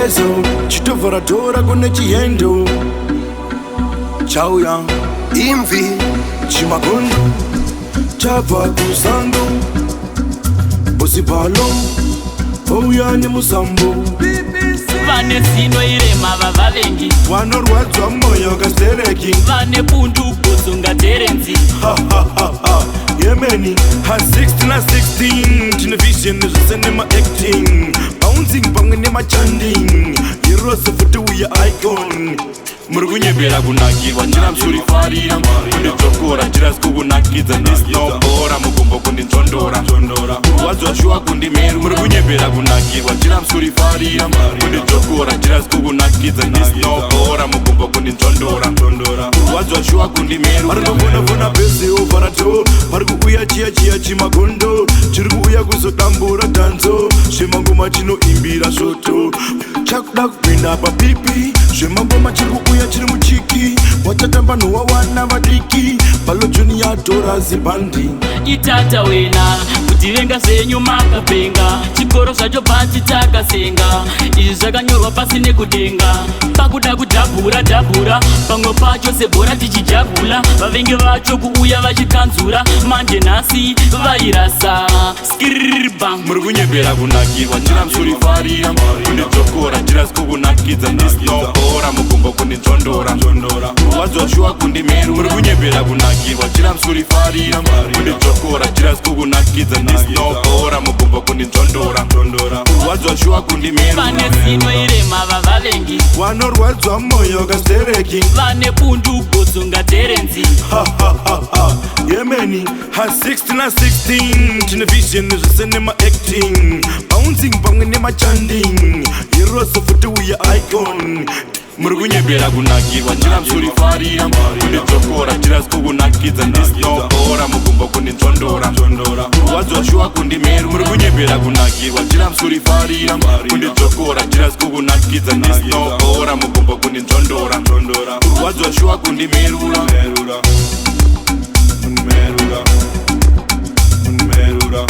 chigezo chitovharatora kune chihendo chauya imvi chimagondo chabva kusango bosibalo ouya nemusambo vane zino irema vavavengi vanorwadzwa mwoyo kastereki vane bundu kuzunga terenzi yemeni ha 16 na 16 tine vision zvese nemaacting bouncing pamwe nemachanding yerose futi uya icon muri kunyembera kunakirwa ndina musurifarira kunditsokora ndirasi kukunakidza ndisinobhora mugombo kundinzvondora kurwadzwa shuwa kundimeru muri kunyembera kunakirwa ndina musurifarira kunditsokora ndirasi kukunakidza ndisinobhora mugombo kundinzvondora kurwadzwa shuwa kundimeru vari kuvonavona bezeovharato vari kuuya chiya chimagondo chiri kuuya kuzodambura dhanzo zvemangoma chinoimbira svoto chakuda kupinda papipi zvemangoma chiri kuuya chiri muchiki watatamba nowawana vadiki balojoni yadhora zibhandi itata wena kuti venga zvenyu makapenga chikoro zvacho pasi takasenga izvi zvakanyorwa pasi nekudenga pakuda kudhabhura pamwe pacho sebhora tichijagula vavengi vacho kuuya vachikanzura manje nhasi vairasa skirba muri kunyembera kunakirwa ndina musurifarira kundidzokora ndirasi kukunakidza ndisinobhora mugombo kundinzvondora kurwadzwa shuwa kundimeru muri kunyembera kunakirwa ndina musurifarira kundidzokora ndirasi kukunakidza ndisinobhora mugombo kundinzvondora kurwadzwa shuwa kundimeru vane zino irema vavavengi vanorwadzwa mwoyo kastereki vane bundu kuzunga terenzi yemeni ha 16 na 16 tine vision zvese nemaacting bouncing pamwe nemachanding yerose futi uya icon muri kunyembera kunakirwa ndina musurifarira kundidzokora ndirasi kukunakidza ndisinobhora mugombo kundinzvondora kurwadzwa shuwa kundimeru muri kunyembera kunakirwa ndina musurifarira kundidzokora ndirasi kukunakidza ndisinobhora mugombo kundinzvondora kurwadzwa shuwa kundimerura Merura